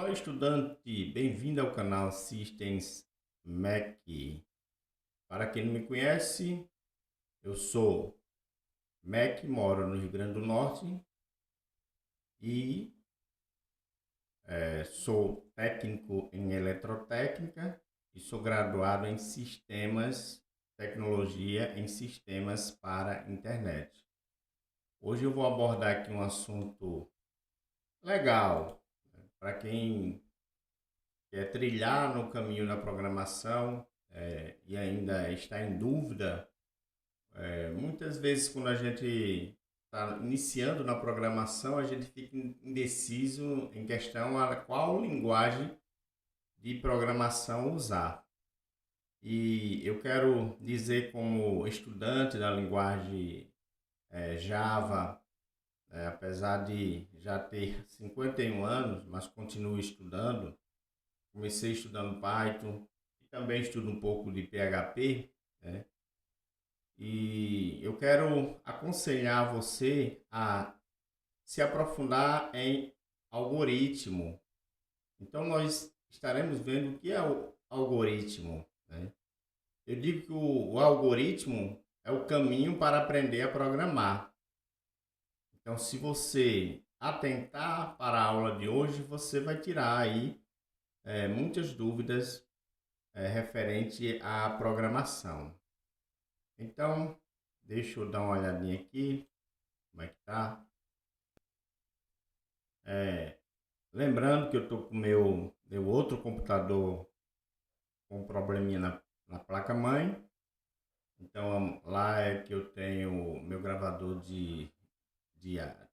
Olá, estudante, bem-vindo ao canal Systems Mac. Para quem não me conhece, eu sou Mac, moro no Rio Grande do Norte e sou técnico em eletrotécnica e sou graduado em sistemas, tecnologia em sistemas para internet. Hoje eu vou abordar aqui um assunto legal, né, para quem quer trilhar no caminho da programação e ainda está em dúvida. Muitas vezes quando a gente está iniciando na programação, a gente fica indeciso em questão a qual linguagem de programação usar. E eu quero dizer, como estudante da linguagem Java, apesar de já ter 51 anos, mas continuo estudando. Comecei estudando Python e também estudo um pouco de PHP, né? E eu quero aconselhar você a se aprofundar em algoritmo. Então nós estaremos vendo o que é o algoritmo, né? Eu digo que o algoritmo é o caminho para aprender a programar. Então, se você atentar para a aula de hoje, você vai tirar aí muitas dúvidas referente à programação. Então, deixa eu dar uma olhadinha aqui, como é que tá. Lembrando que eu tô com meu outro computador com um probleminha na placa-mãe. Então, lá é que eu tenho meu gravador de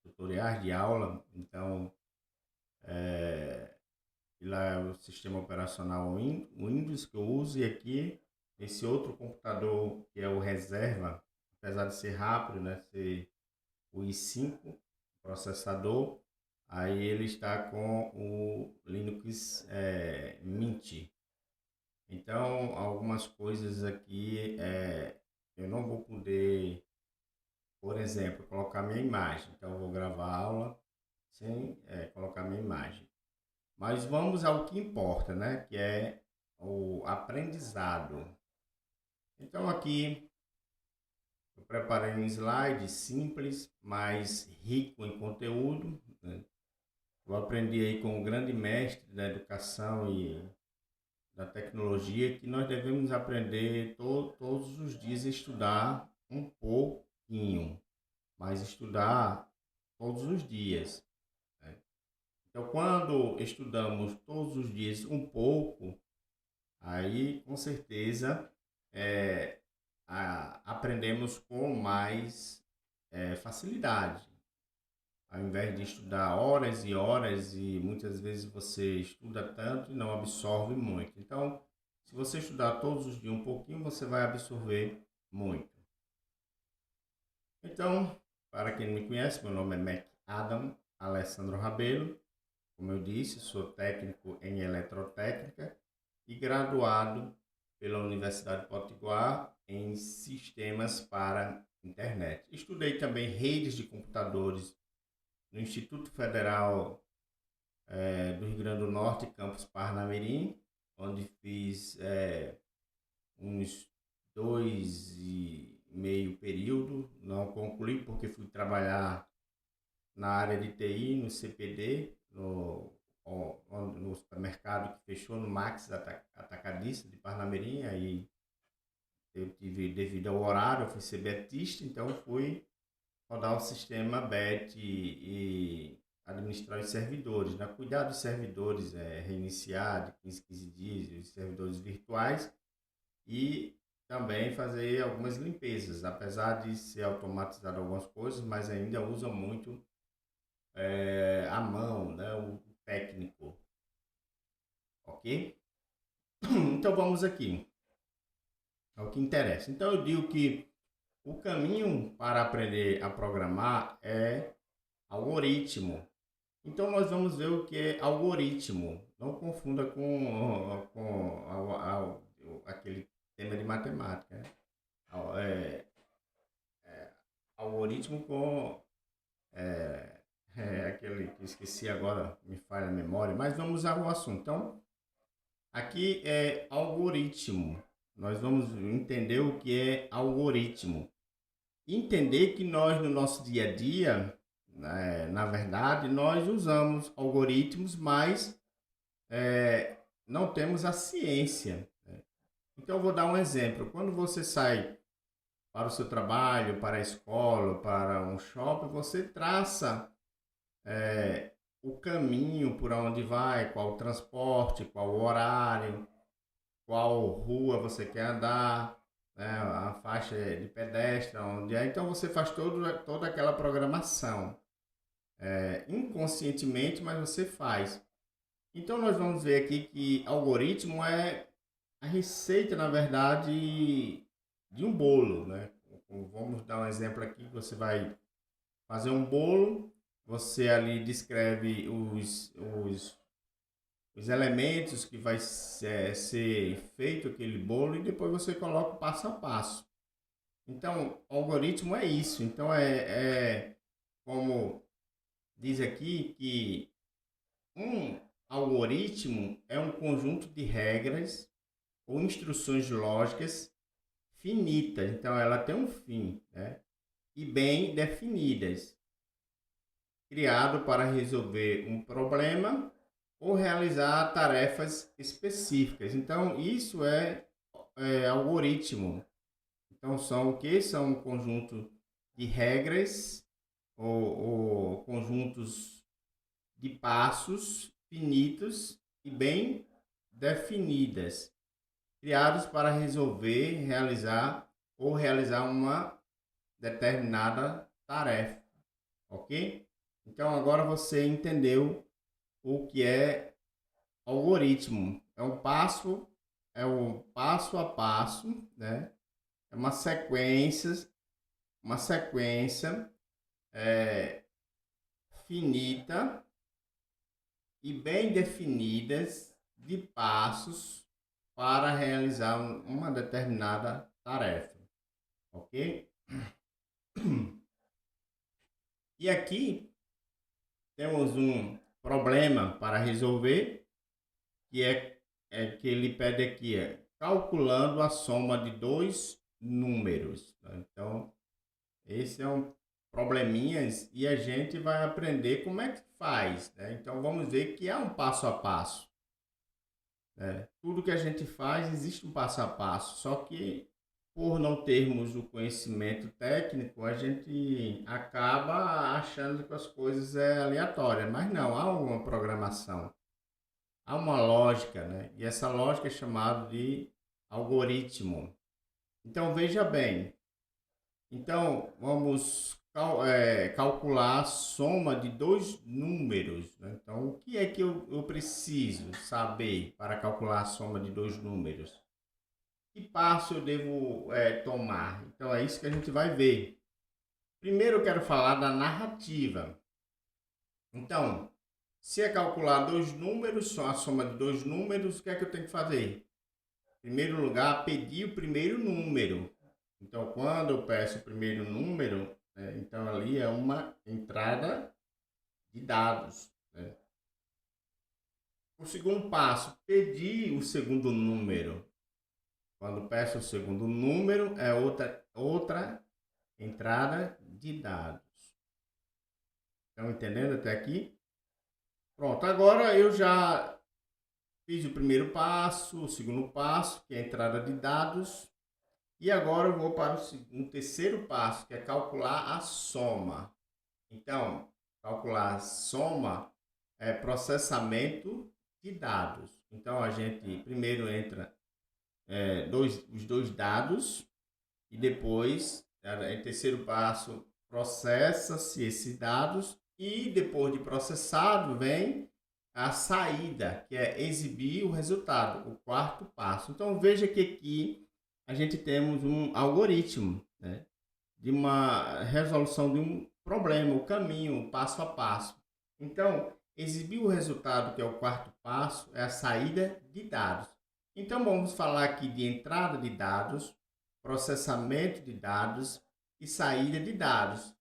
tutoriais de aula. Então, lá é o sistema operacional Windows que eu uso. E aqui, esse outro computador que é o reserva, apesar de ser rápido, né, ser o i5 processador, aí ele está com o Linux Mint. Então, algumas coisas aqui eu não vou poder, por exemplo, colocar minha imagem. Então, eu vou gravar a aula sem colocar minha imagem. Mas vamos ao que importa, né? Que é o aprendizado. Então, aqui eu preparei um slide simples, mas rico em conteúdo, né? Eu aprendi aí com um grande mestre da educação e da tecnologia que nós devemos aprender todos os dias a estudar um pouquinho, mas estudar todos os dias, né? Então, quando estudamos todos os dias um pouco, aí com certeza é, aprendemos com mais facilidade. Ao invés de estudar horas e horas, e muitas vezes você estuda tanto e não absorve muito. Então, se você estudar todos os dias um pouquinho, você vai absorver muito. Então, para quem não me conhece, meu nome é Mac Adam Alessandro Rabelo. Como eu disse, sou técnico em eletrotécnica e graduado pela Universidade Potiguar em sistemas para internet. Estudei também redes de computadores no Instituto Federal do Rio Grande do Norte, campus Parnamirim, onde fiz uns 2,5 período. Não concluí porque fui trabalhar na área de TI, no CPD, no supermercado que fechou, no Max Atacadista de Parnamirim. Aí eu tive, devido ao horário, eu fui ser betista, então fui rodar o sistema BET e administrar os servidores, né? Cuidar dos servidores, reiniciar de 15 em 15 dias, os servidores virtuais, e também fazer algumas limpezas, apesar de ser automatizado algumas coisas, mas ainda usa muito a mão, né? O técnico, ok? Então vamos aqui ao que interessa. Então eu digo que o caminho para aprender a programar é algoritmo. Então nós vamos ver o que é algoritmo. Não confunda aquele tema de matemática, né? É, algoritmo com aquele que esqueci agora, me falha a memória, mas vamos ao assunto. Então, aqui é algoritmo. Nós vamos entender o que é algoritmo. Entender que nós, no nosso dia a dia, na verdade, nós usamos algoritmos, mas não temos a ciência. Então, eu vou dar um exemplo. Quando você sai para o seu trabalho, para a escola, para um shopping, você traça o caminho por onde vai, qual o transporte, qual o horário, qual rua você quer andar, né, a faixa de pedestre, onde é. Então você faz toda aquela programação inconscientemente, mas você faz. Então nós vamos ver aqui que algoritmo é a receita, na verdade, de um bolo, né? Vamos dar um exemplo aqui, você vai fazer um bolo, você ali descreve os elementos que vai ser feito aquele bolo e depois você coloca o passo a passo. Então, o algoritmo é isso. Então, como diz aqui, que um algoritmo é um conjunto de regras ou instruções lógicas finitas. Então, ela tem um fim, né? E bem definidas, criado para resolver um problema ou realizar tarefas específicas. Então, isso é algoritmo. Então, são o que? São um conjunto de regras ou conjuntos de passos finitos e bem definidas, criados para realizar ou realizar uma determinada tarefa, ok? Então, agora você entendeu o que é algoritmo. É um passo a passo, né? É uma sequência finita e bem definidas de passos para realizar uma determinada tarefa, ok? E aqui temos um problema para resolver, que que ele pede aqui, calculando a soma de dois números. Tá? Então, esse é um probleminhas e a gente vai aprender como é que faz. Né? Então, vamos ver que há um passo a passo. Né? Tudo que a gente faz, existe um passo a passo, só que por não termos o conhecimento técnico, a gente acaba achando que as coisas é aleatórias, mas não, há uma programação, há uma lógica, né? E essa lógica é chamada de algoritmo. Então veja bem, então vamos calcular a soma de dois números. Né? Então o que é que eu preciso saber para calcular a soma de dois números? Que passo eu devo tomar? Então é isso que a gente vai ver. Primeiro eu quero falar da narrativa. Então, se é calcular dois números, só a soma de dois números, o que é que eu tenho que fazer? Em primeiro lugar, pedir o primeiro número. Então, quando eu peço o primeiro número, então ali é uma entrada de dados. Né? O segundo passo, pedir o segundo número. Quando peço o segundo número, é outra entrada de dados. Estão entendendo até aqui? Pronto, agora eu já fiz o primeiro passo, o segundo passo, que é a entrada de dados. E agora eu vou para um terceiro passo, que é calcular a soma. Então, calcular a soma é processamento de dados. Então, a gente primeiro entra os dois dados e depois, em terceiro passo, processa-se esses dados e depois de processado vem a saída, que é exibir o resultado, o quarto passo. Então veja que aqui a gente temos um algoritmo, né, de uma resolução de um problema, o caminho, o passo a passo. Então, exibir o resultado, que é o quarto passo, é a saída de dados. Então vamos falar aqui de entrada de dados, processamento de dados e saída de dados.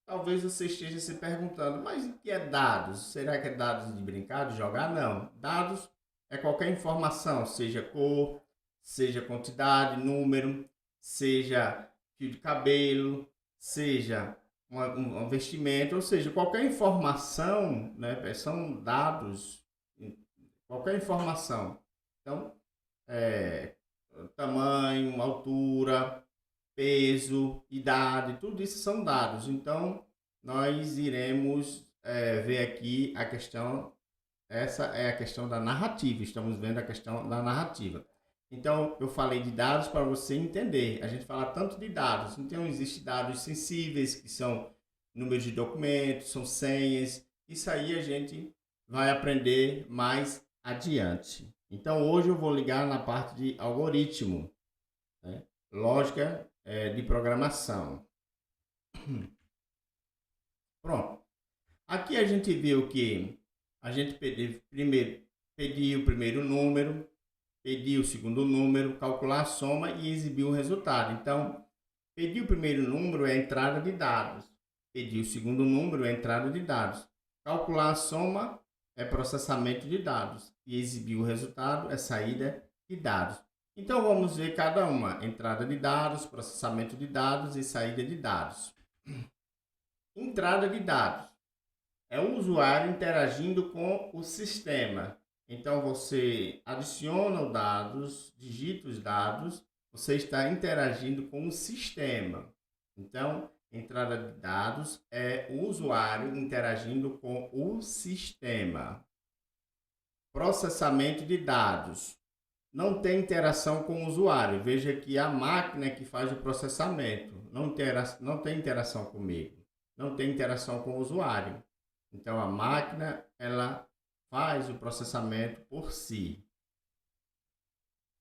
talvez você esteja se perguntando, mas o que é dados? Será que é dados de brincar, de jogar? Não. Dados é qualquer informação, seja cor, seja quantidade, número, seja fio de cabelo, seja um vestimento, ou seja, qualquer informação, né, são dados, qualquer informação. Então, tamanho, altura, peso, idade, tudo isso são dados. Então, nós iremos ver aqui a questão, essa é a questão da narrativa, estamos vendo a questão da narrativa. Então, eu falei de dados para você entender. A gente fala tanto de dados, então existem dados sensíveis, que são números de documentos, são senhas. Isso aí a gente vai aprender mais adiante. Então, hoje eu vou ligar na parte de algoritmo, né? Lógica de programação. Pronto. Aqui a gente viu que a gente pediu o primeiro número, pedir o segundo número, calcular a soma e exibir o resultado. Então, pedir o primeiro número é a entrada de dados. Pedir o segundo número é a entrada de dados. Calcular a soma é processamento de dados. E exibir o resultado é saída de dados. Então, vamos ver cada uma. Entrada de dados, processamento de dados e saída de dados. Entrada de dados é o usuário interagindo com o sistema. Então, você adiciona os dados, digita os dados, você está interagindo com o sistema. Então, entrada de dados é o usuário interagindo com o sistema. Processamento de dados. Não tem interação com o usuário. Veja que a máquina que faz o processamento. Não tem interação comigo. Não tem interação com o usuário. Então, a máquina, ela faz o processamento por si.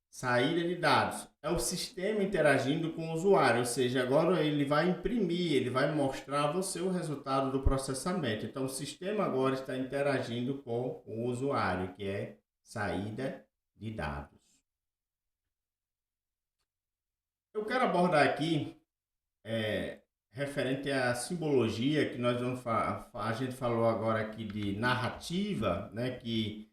Saída de dados. É o sistema interagindo com o usuário, ou seja, agora ele vai imprimir, ele vai mostrar a você o resultado do processamento. Então, o sistema agora está interagindo com o usuário, que é saída de dados. Eu quero abordar aqui, referente à simbologia, que nós vamos a gente falou agora aqui de narrativa, né, que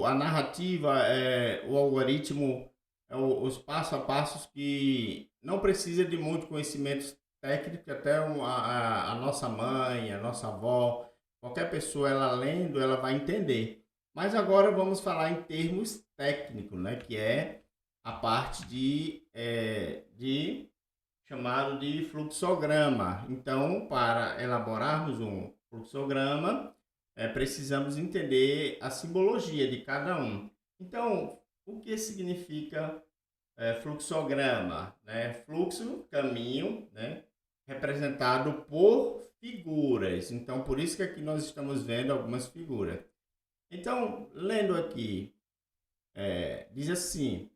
a narrativa é o algoritmo, os passo a passos que não precisa de muito conhecimento técnico, até a nossa mãe, a nossa avó, qualquer pessoa, ela lendo, ela vai entender. Mas agora vamos falar em termos técnicos, né, que é a parte de chamado de fluxograma. Então, para elaborarmos um fluxograma, precisamos entender a simbologia de cada um. Então, o que significa fluxograma? Né? Fluxo, caminho, né? Representado por figuras. Então, por isso que aqui nós estamos vendo algumas figuras. Então, lendo aqui, diz assim: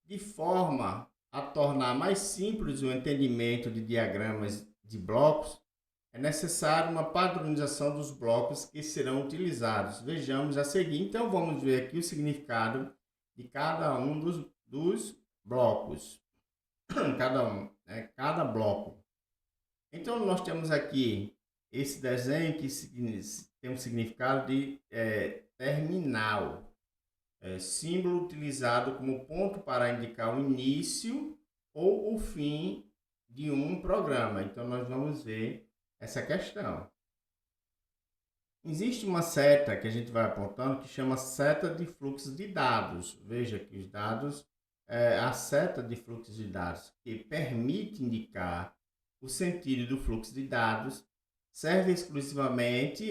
de forma a tornar mais simples o entendimento de diagramas de blocos, é necessário uma padronização dos blocos que serão utilizados. Vejamos a seguir. Então, vamos ver aqui o significado de cada um dos blocos. Cada bloco. Então, nós temos aqui esse desenho que tem um significado de terminal. Símbolo utilizado como ponto para indicar o início ou o fim de um programa. Então, nós vamos ver essa questão. Existe uma seta que a gente vai apontando que chama seta de fluxo de dados. Veja que os dados, a seta de fluxo de dados, que permite indicar o sentido do fluxo de dados, serve exclusivamente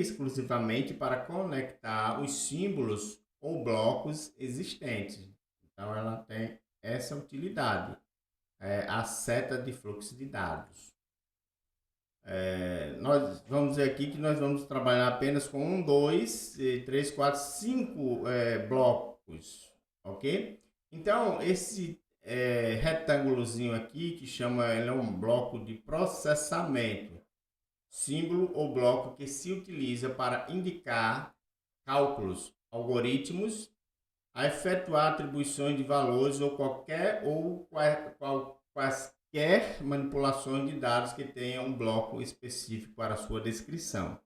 para conectar os símbolos ou blocos existentes. Então, ela tem essa utilidade, a seta de fluxo de dados. Nós vamos ver aqui que nós vamos trabalhar apenas com 1, 2, 3, 4, 5 blocos, ok? Então, esse retângulozinho aqui, que ele é um bloco de processamento, símbolo ou bloco que se utiliza para indicar cálculos, algoritmos, a efetuar atribuições de valores ou quaisquer qualquer manipulação de dados que tenha um bloco específico para a sua descrição.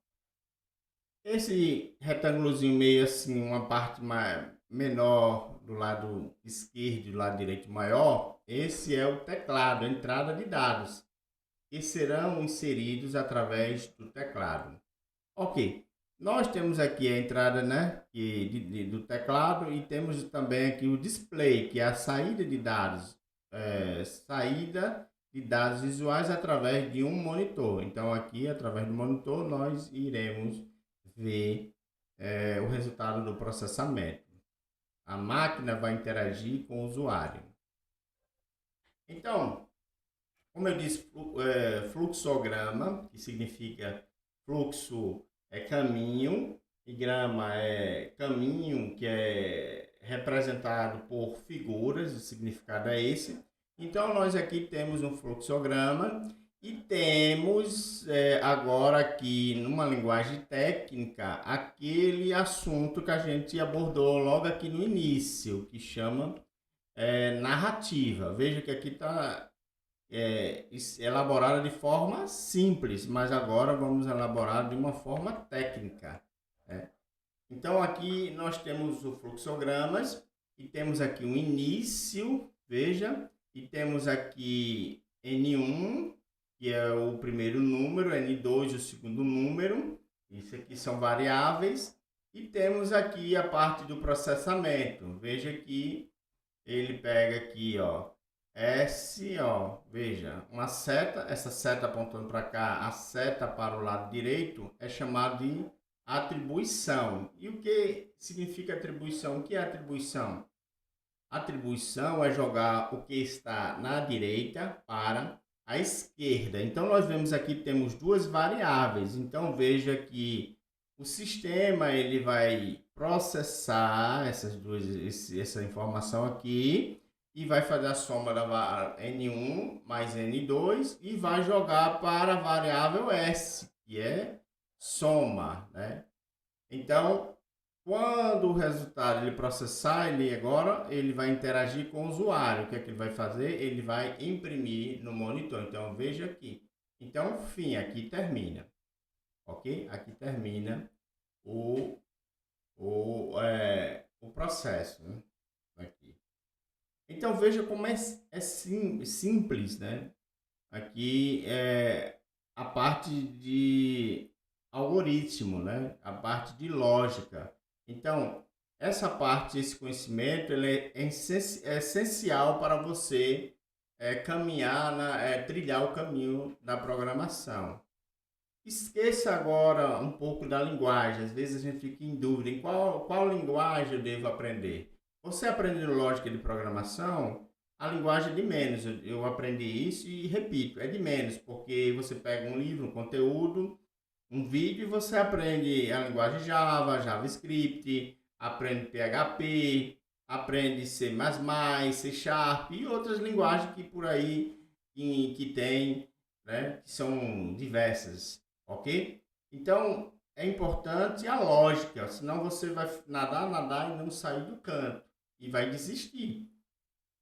Esse retângulozinho meio assim, uma parte menor do lado esquerdo e do lado direito maior, esse é o teclado, a entrada de dados, que serão inseridos através do teclado. Ok, nós temos aqui a entrada, né, do teclado, e temos também aqui o display, que é a saída de dados, saída de dados visuais através de um monitor. Então aqui, através do monitor, nós iremos ver o resultado do processamento. A máquina vai interagir com o usuário. Então, como eu disse, fluxograma, que significa fluxo é caminho, e grama é caminho, que é representado por figuras, o significado é esse. Então, nós aqui temos um fluxograma e temos agora aqui, numa linguagem técnica, aquele assunto que a gente abordou logo aqui no início, que chama narrativa. Veja que aqui está elaborada de forma simples, mas agora vamos elaborar de uma forma técnica. Né? Então aqui nós temos o fluxogramas e temos aqui um início, veja, e temos aqui N1, que é o primeiro número, N2 o segundo número, isso aqui são variáveis, e temos aqui a parte do processamento. Veja que ele pega aqui, ó, S, ó, veja, uma seta, essa seta apontando para cá, a seta para o lado direito é chamada de atribuição. E o que significa atribuição? O que é atribuição? Atribuição é jogar o que está na direita para a esquerda. Então nós vemos aqui temos duas variáveis. Então veja que o sistema ele vai processar essa informação aqui e vai fazer a soma da N1 mais N2 e vai jogar para a variável S, que é soma, né? Então, quando o resultado ele processar, ele vai interagir com o usuário. O que é que ele vai fazer? Ele vai imprimir no monitor. Então, veja aqui. Então, fim, aqui termina. Ok? Aqui termina o processo, né? Aqui. Então veja como é simples, né? Aqui é a parte de algoritmo, né? A parte de lógica. Então essa parte, esse conhecimento, ele é essencial para você trilhar o caminho da programação. Esqueça agora um pouco da linguagem. Às vezes a gente fica em dúvida em qual linguagem eu devo aprender. Você aprendendo lógica de programação, a linguagem é de menos. Eu aprendi isso e repito, é de menos, porque você pega um livro, um conteúdo, um vídeo e você aprende a linguagem Java, JavaScript, aprende PHP, aprende C++, C Sharp e outras linguagens que por aí que tem, né, que são diversas, ok? Então é importante a lógica, senão você vai nadar e não sair do canto e vai desistir,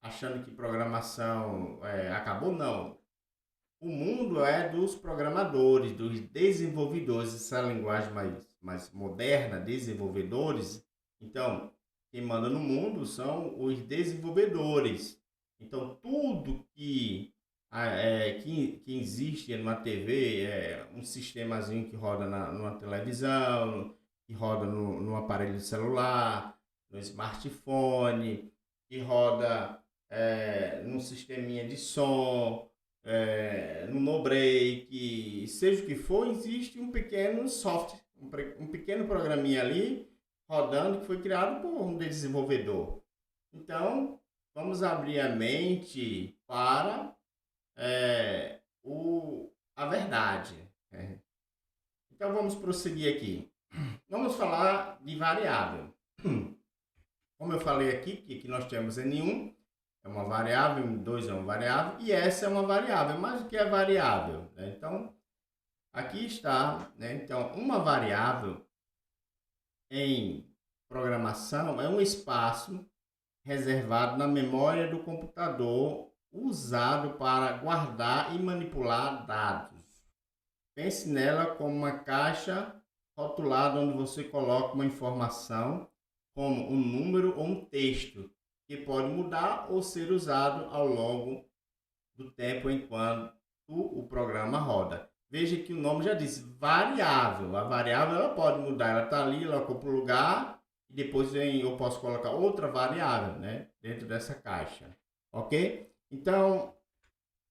achando que programação acabou. Não. O mundo é dos programadores, dos desenvolvedores, essa linguagem mais moderna, desenvolvedores. Então, quem manda no mundo são os desenvolvedores. Então, tudo que existe numa TV, um sistemazinho que roda numa televisão, que roda no aparelho celular, no smartphone, que roda num sisteminha de som, no no-break, seja o que for, existe um pequeno software, um pequeno programinha ali rodando que foi criado por um desenvolvedor. Então, vamos abrir a mente para a verdade. Então, vamos prosseguir aqui. Vamos falar de variável. Como eu falei aqui, que nós temos N1, é uma variável, N2 é uma variável, e essa é uma variável. Mas o que é variável? Então, aqui está. Então, uma variável em programação é um espaço reservado na memória do computador usado para guardar e manipular dados. Pense nela como uma caixa rotulada onde você coloca uma informação, como um número ou um texto, que pode mudar ou ser usado ao longo do tempo enquanto o programa roda. Veja que o nome já diz variável. A variável ela pode mudar, ela está ali, ela ocupa o lugar e depois eu posso colocar outra variável, né, dentro dessa caixa, ok? Então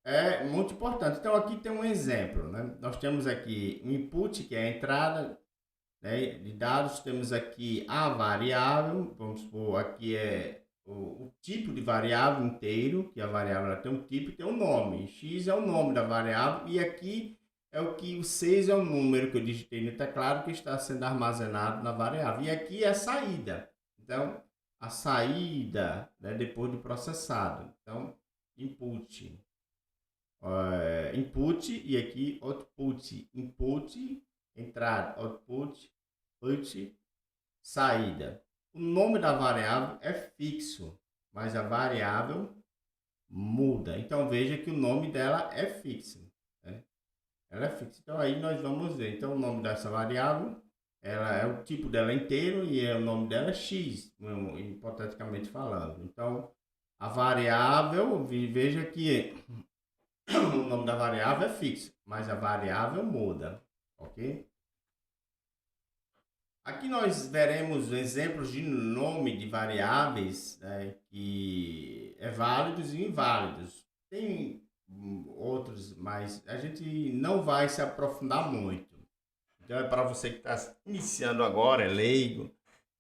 é muito importante. Então aqui tem um exemplo, né? Nós temos aqui o input, que é a entrada, né, de dados, temos aqui a variável, vamos supor, aqui é o tipo de variável inteiro, que a variável ela tem um tipo e tem um nome. X é o nome da variável e aqui é o 6 é o número que eu digitei no teclado que está sendo armazenado na variável. E aqui é a saída. Então, a saída, né, depois de processado. Então, input. Input e aqui output. Input, entrada, output, saída. O nome da variável é fixo, mas a variável muda. Então veja que o nome dela é fixo, né? Ela é fixa. Então aí nós vamos ver. Então o nome dessa variável, ela é o tipo dela inteiro e o nome dela é x, hipoteticamente falando. Então a variável, veja que o nome da variável é fixo, mas a variável muda, ok? Aqui nós veremos exemplos de nome de variáveis, né, que é válidos e inválidos. Tem outros, mas a gente não vai se aprofundar muito. Então é para você que está iniciando agora, é leigo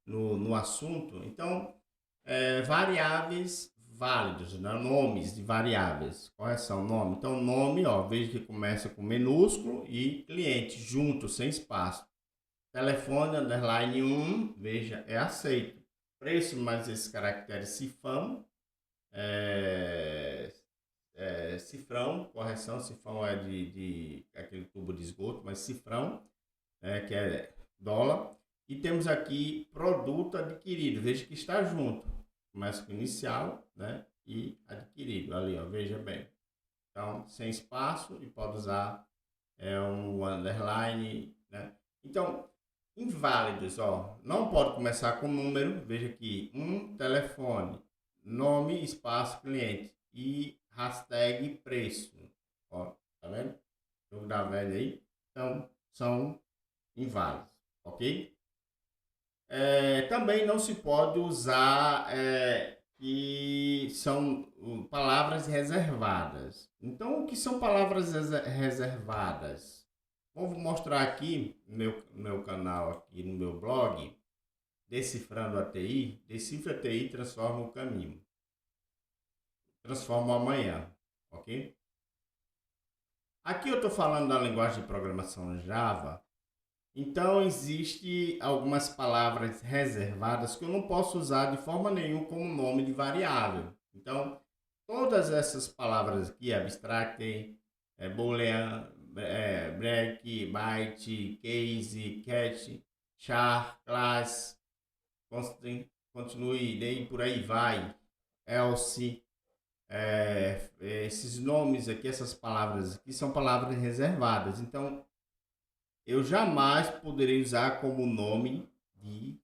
no assunto. Então, variáveis válidos, né, nomes de variáveis. Quais são nome? Então, nome, ó, veja que começa com minúsculo e cliente, junto, sem espaço. Telefone, underline 1, veja, é aceito. Preço, mais esse caractere cifrão, cifrão, correção, cifrão é de aquele tubo de esgoto, mas cifrão, que é dólar. E temos aqui produto adquirido, veja que está junto, começa com inicial, né, e adquirido, ali, ó, veja bem. Então, sem espaço e pode usar um underline, né. Então, inválidos, ó, não pode começar com número, veja aqui, telefone, nome, espaço, cliente e hashtag preço, ó, tá vendo? Jogo da velha aí, então são inválidos, ok? Também não se pode usar que são palavras reservadas. Então, o que são palavras reservadas? Vou mostrar aqui no meu canal, aqui no meu blog, Decifrando a TI. Decifra a TI, transforma o caminho. Transforma o amanhã, ok? Aqui eu estou falando da linguagem de programação Java. Então, existe algumas palavras reservadas que eu não posso usar de forma nenhuma como nome de variável. Então, todas essas palavras aqui, abstract, boolean, break, byte, case, catch, char, class, continue, daí por aí vai, else, esses nomes aqui, essas palavras aqui são palavras reservadas. Então, eu jamais poderei usar como nome de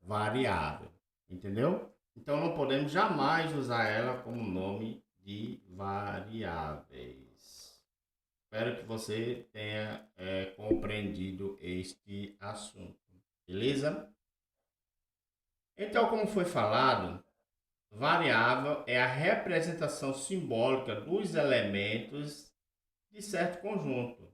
variável, entendeu? Então não podemos jamais usar ela como nome de variáveis. Espero que você tenha compreendido este assunto, beleza? Então, como foi falado, variável é a representação simbólica dos elementos de certo conjunto.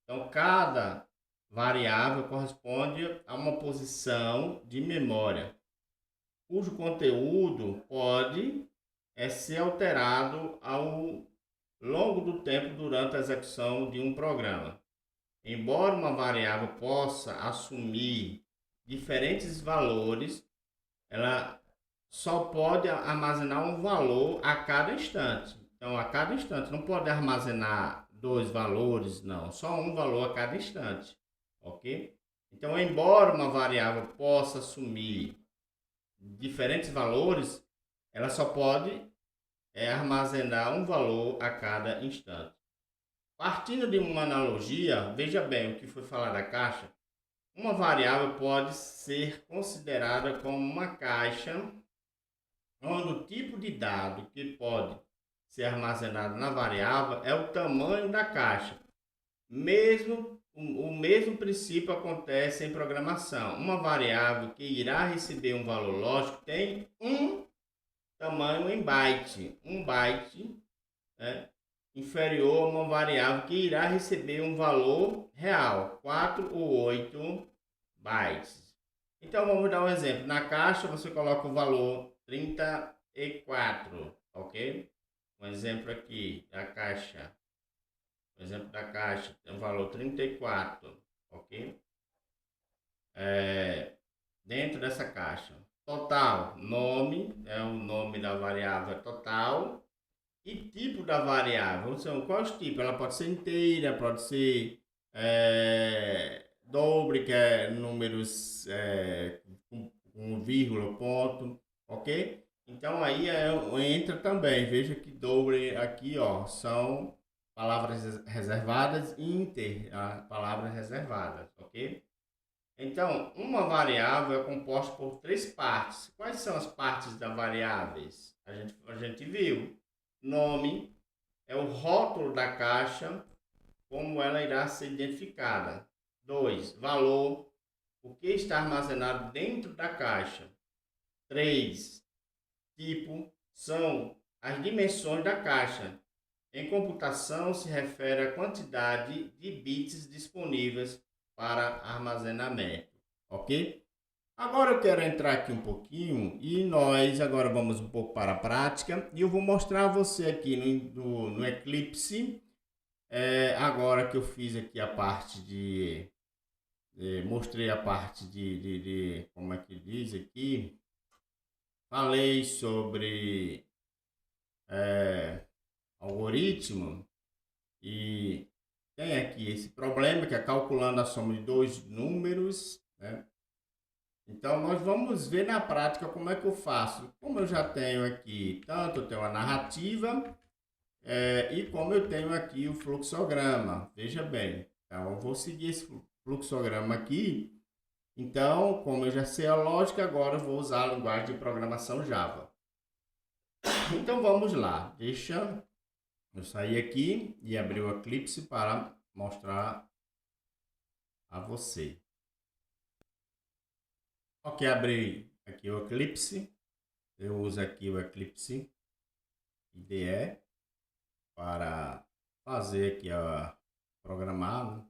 Então, cada variável corresponde a uma posição de memória, cujo conteúdo pode ser alterado ao longo do tempo durante a execução de um programa. Embora uma variável possa assumir diferentes valores, ela só pode armazenar um valor a cada instante. Então, a cada instante, não pode armazenar dois valores, não, só um valor a cada instante, ok? Então, embora uma variável possa assumir diferentes valores, ela só pode é armazenar um valor a cada instante. Partindo de uma analogia, veja bem o que foi falado da caixa. Uma variável pode ser considerada como uma caixa onde o tipo de dado que pode ser armazenado na variável é o tamanho da caixa. O mesmo princípio acontece em programação. Uma variável que irá receber um valor lógico tem um tamanho em byte. Um byte inferior a uma variável que irá receber um valor real, 4 ou 8 bytes. Então vamos dar um exemplo. Na caixa você coloca o valor 34, ok? Um exemplo aqui da caixa. O exemplo da caixa tem o valor 34, ok? Dentro dessa caixa. Total, nome, é o nome da variável total. E tipo da variável, são quais tipos? Ela pode ser inteira, pode ser dobre, que é números com vírgula, ponto, ok? Então aí entra também, veja que dobre aqui, ó, são palavras reservadas e inter, palavras reservadas, ok? Então, uma variável é composta por três partes. Quais são as partes das variáveis? A gente viu. Nome é o rótulo da caixa, como ela irá ser identificada. 2. Valor, o que está armazenado dentro da caixa. 3. Tipo, são as dimensões da caixa. Em computação se refere à quantidade de bits disponíveis para armazenamento, ok? Agora eu quero entrar aqui um pouquinho e nós agora vamos um pouco para a prática e eu vou mostrar a você aqui no Eclipse, agora que eu fiz aqui a parte mostrei a parte como é que diz aqui, falei sobre algoritmo e tem aqui esse problema que é calculando a soma de dois números, né? Então, nós vamos ver na prática como é que eu faço. Como eu já tenho aqui, tanto eu tenho a narrativa, e como eu tenho aqui o fluxograma. Veja bem, então eu vou seguir esse fluxograma aqui. Então, como eu já sei a lógica, agora eu vou usar a linguagem de programação Java. Então, vamos lá. Deixa eu sair aqui e abrir o Eclipse para mostrar a você. Ok, abri aqui o Eclipse. Eu uso aqui o Eclipse IDE para fazer aqui programar, né?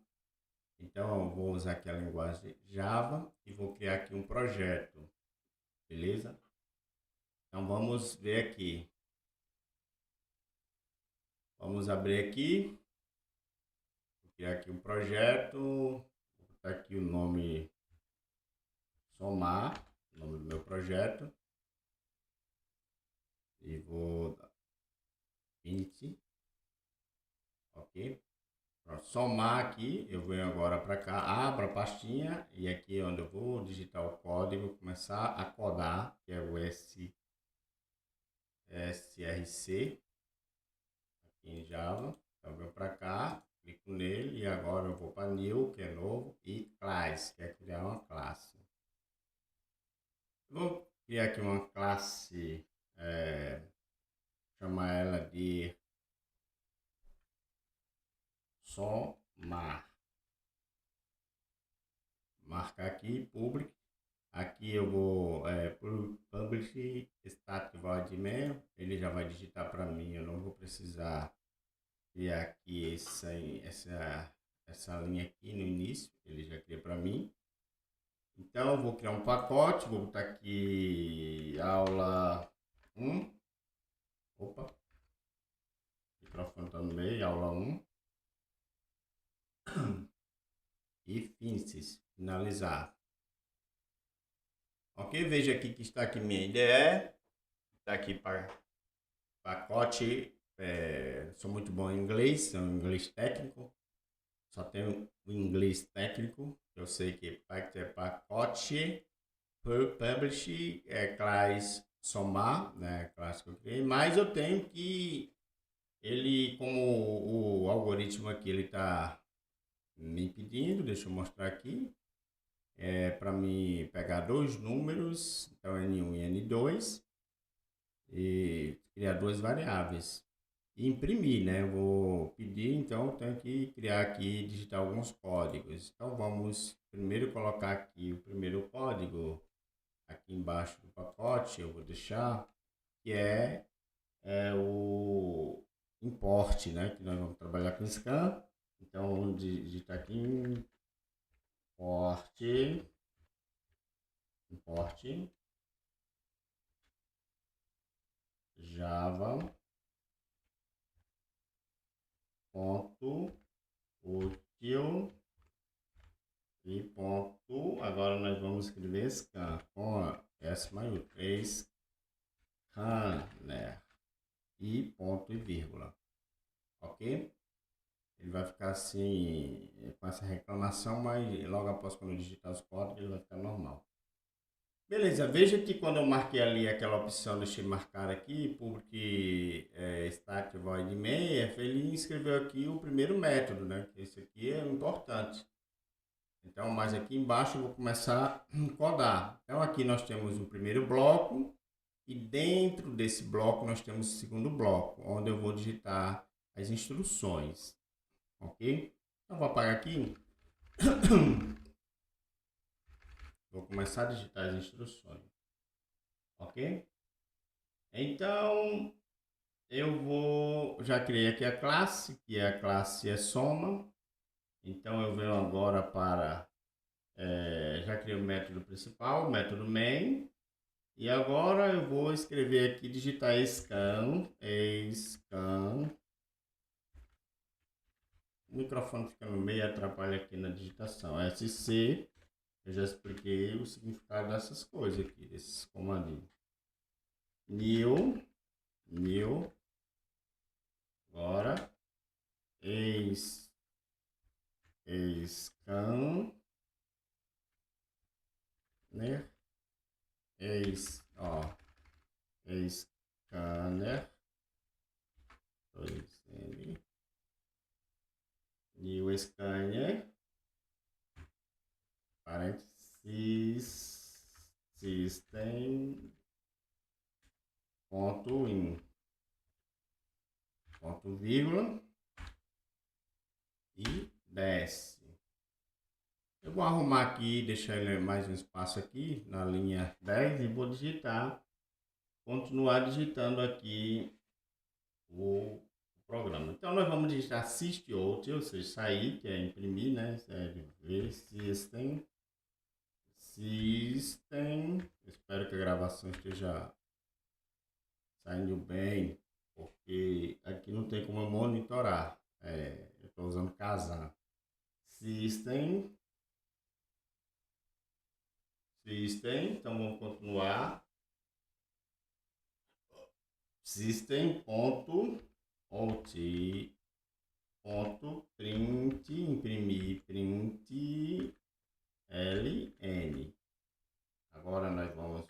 Então eu vou usar aqui a linguagem Java e vou criar aqui um projeto, beleza? Então vamos ver aqui. Vamos abrir aqui, vou criar aqui um projeto, vou botar aqui o nome Somar, o nome do meu projeto, e vou dar int, ok? Para somar aqui, eu venho agora para cá, abro a pastinha e aqui é onde eu vou digitar o código, começar a codar, que é o src, aqui em Java. Então eu venho para cá, clico nele e agora eu vou para new, que é novo, e class, que é criar uma classe. Vou criar aqui uma classe, chamar ela de somar. Marcar aqui, public. Aqui eu vou publish static void mail, ele já vai digitar para mim, eu não vou precisar criar aqui essa linha aqui no início, ele já cria para mim. Então eu vou criar um pacote, vou botar aqui aula 1, opa, o microfone está no meio, aula 1, e finishes, finalizar. Ok, veja aqui que está aqui minha IDE, está aqui para pacote, sou muito bom em inglês, é um inglês técnico, só tenho o inglês técnico, eu sei que é pacote, publish, class somar, né, a classe que eu criei, mas eu tenho que, ele, como o algoritmo aqui, ele está me pedindo, deixa eu mostrar aqui, para mim pegar dois números, então N1 e N2, e criar duas variáveis. E imprimir, né? Eu vou pedir, então eu tenho que criar aqui, digitar alguns códigos. Então vamos primeiro colocar aqui o primeiro código, aqui embaixo do pacote, eu vou deixar, que é o import, né? Que nós vamos trabalhar com scan. Então vamos digitar aqui import Java ponto útil e ponto, agora nós vamos escrever scan com S maiúsculo, scanner e ponto e vírgula, ok? Ele vai ficar assim, com essa reclamação, mas logo após quando eu digitar os códigos ele vai ficar normal. Beleza, veja que quando eu marquei ali aquela opção, deixei marcar aqui, public static void main, ele inscreveu aqui o primeiro método, né? Esse aqui é importante. Então, mais aqui embaixo eu vou começar a codar. Então, aqui nós temos o primeiro bloco e dentro desse bloco nós temos o segundo bloco, onde eu vou digitar as instruções, ok? Então, vou apagar aqui. Vou começar a digitar as instruções, ok? Então, já criei aqui a classe, que é a classe soma. Então, eu venho agora para, já criei o método principal, o método main. E agora eu vou escrever aqui, digitar scan. O microfone fica no meio, atrapalha aqui na digitação. SC, eu já expliquei o significado dessas coisas aqui, desses comandinhos. New, agora, scan, né? Scanner, new scanner, parênteses, system, ponto in, ponto vírgula, e desce. Eu vou arrumar aqui, deixar ele mais um espaço aqui na linha 10 e vou digitar, continuar digitando aqui o programa. Então nós vamos digitar assist out, ou seja, sair, que é imprimir, né? System. Espero que a gravação esteja saindo bem, porque aqui não tem como eu monitorar. Eu estou usando Kazaa. System. Então vamos continuar. System.out print, imprimir, print ln. Agora nós vamos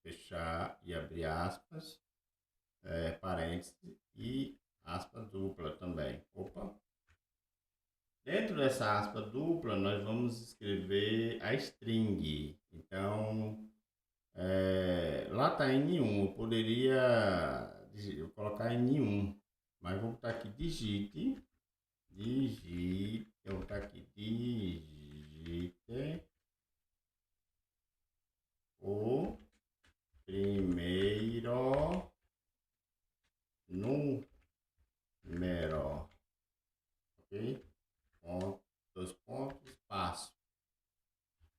fechar e abrir aspas, parênteses e aspa dupla também. Opa! Dentro dessa aspa dupla nós vamos escrever a string. Então, lá está N1, eu poderia colocar N1, mas vou botar aqui digite, eu vou botar aqui digite o primeiro número, ok? Dois pontos, espaço.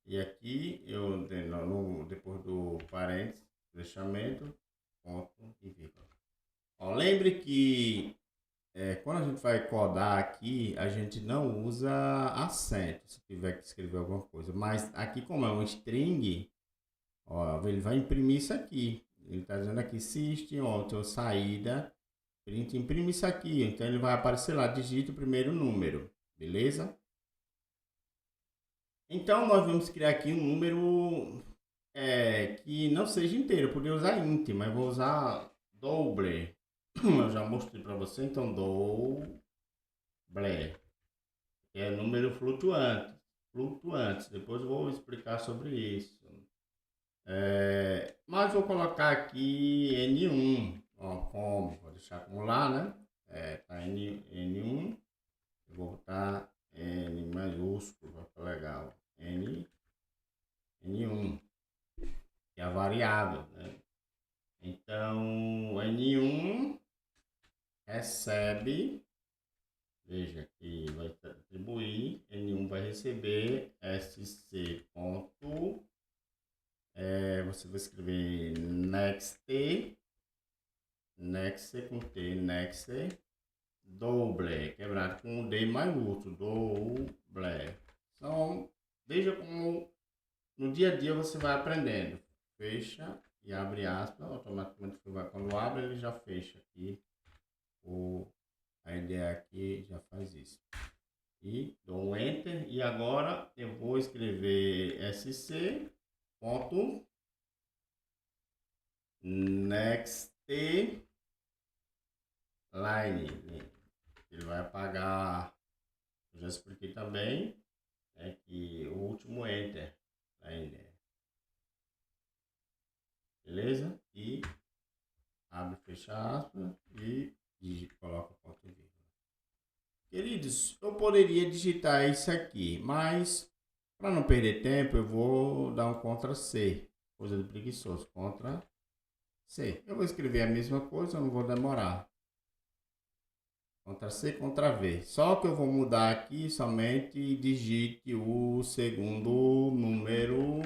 E aqui eu depois do parênteses, fechamento, ponto e vírgula. Lembre que quando a gente vai codar aqui, a gente não usa acento, se tiver que escrever alguma coisa. Mas aqui, como é um string, ele vai imprimir isso aqui. Ele está dizendo aqui, system, saída, print, imprime isso aqui. Então ele vai aparecer lá, digita o primeiro número, beleza? Então nós vamos criar aqui um número que não seja inteiro. Eu podia usar int, mas vou usar double. Eu já mostrei para você, então double, que é número flutuante. Flutuantes. Depois eu vou explicar sobre isso. Mas vou colocar aqui N1. Ó, como? Vou deixar como lá, né? Tá N1. Eu vou botar N maiúsculo, vai ficar legal. N1, que é a variável, né? Então, N1 recebe, veja aqui, vai atribuir, N1 vai receber SC ponto, você vai escrever next com T, next, double, quebrado com um D maiúsculo, double. Então, veja como no dia a dia você vai aprendendo. Fecha e abre aspas, automaticamente quando abre ele já fecha aqui. A ideia aqui já faz isso. E dou um enter e agora eu vou escrever SC ponto next line. Ele vai apagar, eu já expliquei também, que o último enter ainda. Beleza? E abre, fecha aspas e coloca ponto e vírgula. Queridos, eu poderia digitar isso aqui, mas para não perder tempo eu vou dar um Ctrl C, coisa do preguiçoso, Ctrl C. Eu vou escrever a mesma coisa, não vou demorar. Ctrl C, Ctrl V. Só que eu vou mudar aqui somente digite o segundo número.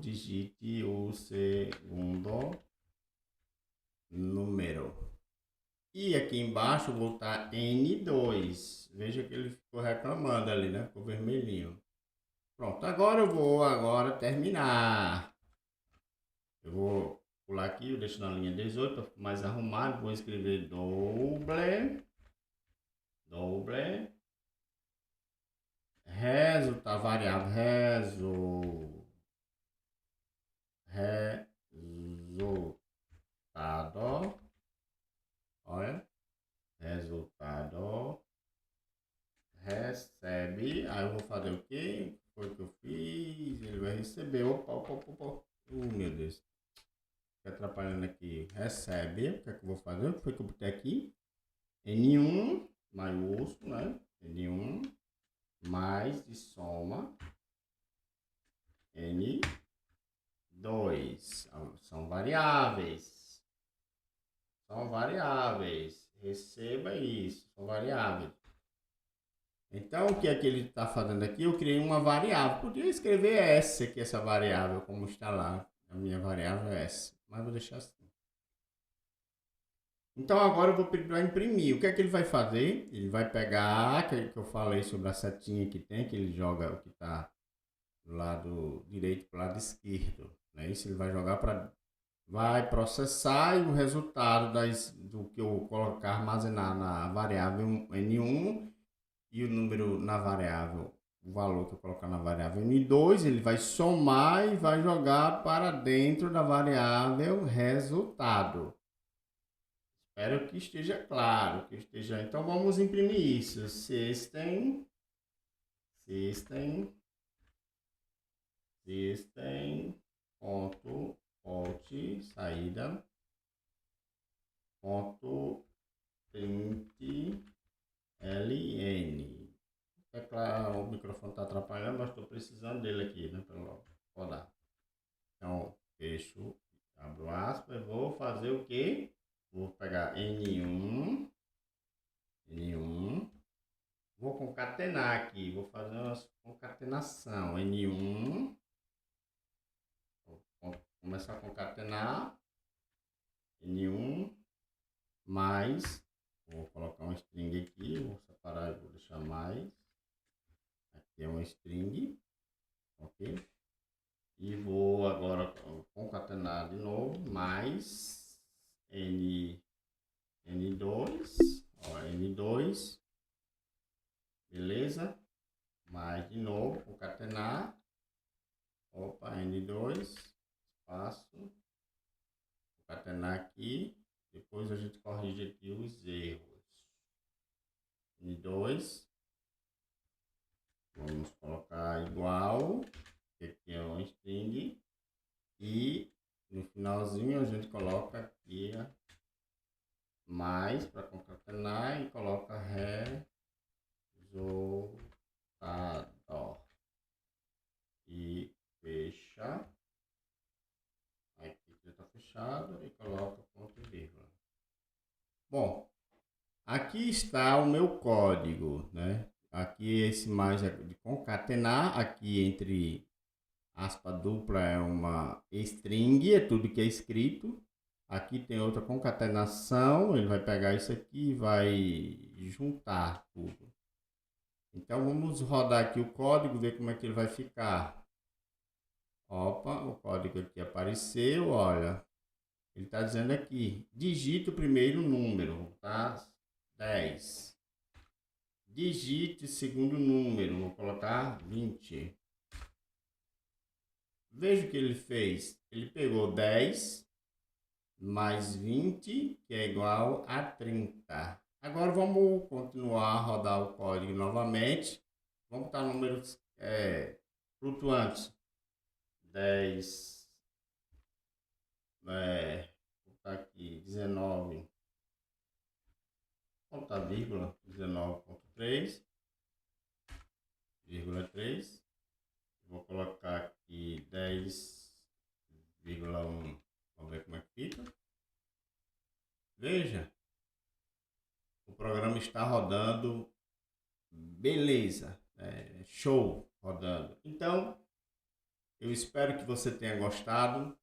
Digite o segundo número. E aqui embaixo eu vou botar N2. Veja que ele ficou reclamando ali, né? Ficou vermelhinho. Pronto, agora eu vou terminar. Eu vou pular aqui, eu deixo na linha 18 para ficar mais arrumado. Vou escrever double. Resultado variável. Resultado. Olha. Resultado. Recebe. Aí eu vou fazer o que? Foi que eu fiz. Ele vai receber. Opa. Meu Deus. Fica atrapalhando aqui. Recebe. O que é que eu vou fazer? Foi que eu botei aqui. N1 maiúsculo, né? N1 mais de soma N2. São variáveis. Receba isso. São variáveis. Então, o que é que ele está fazendo aqui? Eu criei uma variável. Podia escrever S aqui, essa variável, como está lá. A minha variável é S. Mas vou deixar assim. Então, agora eu vou pedir para imprimir. O que é que ele vai fazer? Ele vai pegar, que eu falei sobre a setinha que tem, que ele joga o que está do lado direito para o lado esquerdo. Né? Isso ele vai jogar para... Vai processar e o resultado do que eu colocar, armazenar na variável N1 e o número na variável, o valor que eu colocar na variável N2, ele vai somar e vai jogar para dentro da variável resultado. Espero que esteja claro, que esteja. Então vamos imprimir isso. System ponto out saída ponto print ln. É claro, o microfone está atrapalhando, mas estou precisando dele aqui, né, para rodar. Então fecho, abro aspas, vou fazer o que? Vou pegar N1, vou concatenar aqui, vou fazer uma concatenação, N1, vou começar a concatenar, N1, mais, vou colocar um string aqui, vou separar e vou deixar mais, aqui é um string, ok? E vou agora concatenar de novo, mais N2, ó, N2, beleza? Mais de novo, concatenar, Opa, N2, espaço, concatenar aqui, depois a gente corrige aqui os erros. N2, vamos colocar igual, que aqui é um string, e no finalzinho a gente coloca aqui mais para concatenar e coloca resultado e fecha. Aqui já está fechado e coloca ponto e vírgula. Bom, aqui está o meu código, né? Aqui esse mais é de concatenar, aqui entre aspa dupla é uma string, é tudo que é escrito. Aqui tem outra concatenação, ele vai pegar isso aqui e vai juntar tudo. Então vamos rodar aqui o código, ver como é que ele vai ficar. Opa, o código aqui apareceu, olha. Ele está dizendo aqui, digite o primeiro número, tá? 10. Digite o segundo número, vou colocar 20. Veja o que ele fez. Ele pegou 10 mais 20, que é igual a 30. Agora vamos continuar a rodar o código novamente. Vamos botar números flutuantes. 10, vou botar aqui 19, vou botar vírgula, 19.3, vírgula 3, vou colocar aqui 10,1, vamos ver como é que fica. Veja, o programa está rodando, beleza, show rodando. Então, eu espero que você tenha gostado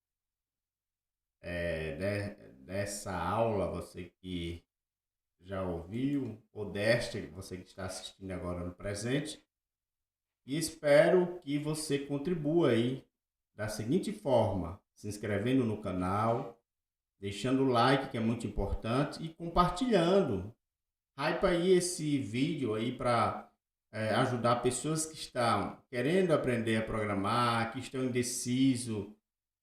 dessa aula, você que já ouviu, ou desta, você que está assistindo agora no presente. E espero que você contribua aí da seguinte forma, se inscrevendo no canal, deixando o like, que é muito importante, e compartilhando. Hype aí esse vídeo aí para ajudar pessoas que estão querendo aprender a programar, que estão indecisos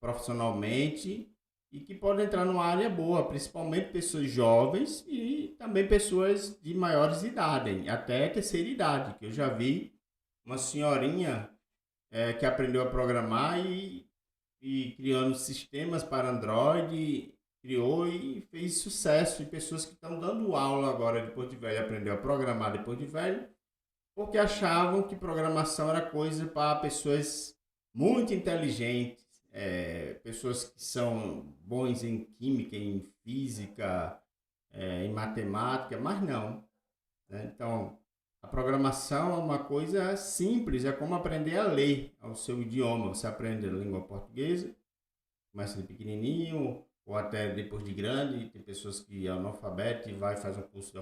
profissionalmente e que podem entrar numa área boa, principalmente pessoas jovens e também pessoas de maiores idade, até terceira idade, que eu já vi uma senhorinha que aprendeu a programar e criando sistemas para Android, criou e fez sucesso. E pessoas que estão dando aula agora depois de velho, aprendeu a programar depois de velho, porque achavam que programação era coisa para pessoas muito inteligentes, pessoas que são bons em química, em física, em matemática, mas não, né? Então, a programação é uma coisa simples, é como aprender a ler o seu idioma. Você aprende a língua portuguesa, começa de pequenininho, ou até depois de grande. Tem pessoas que é analfabeto e vai fazer um curso de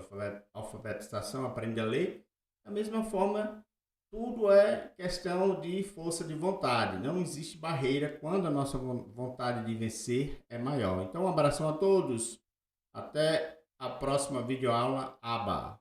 alfabetização, aprende a ler. Da mesma forma, tudo é questão de força de vontade. Não existe barreira quando a nossa vontade de vencer é maior. Então, um abração a todos. Até a próxima videoaula. Aba.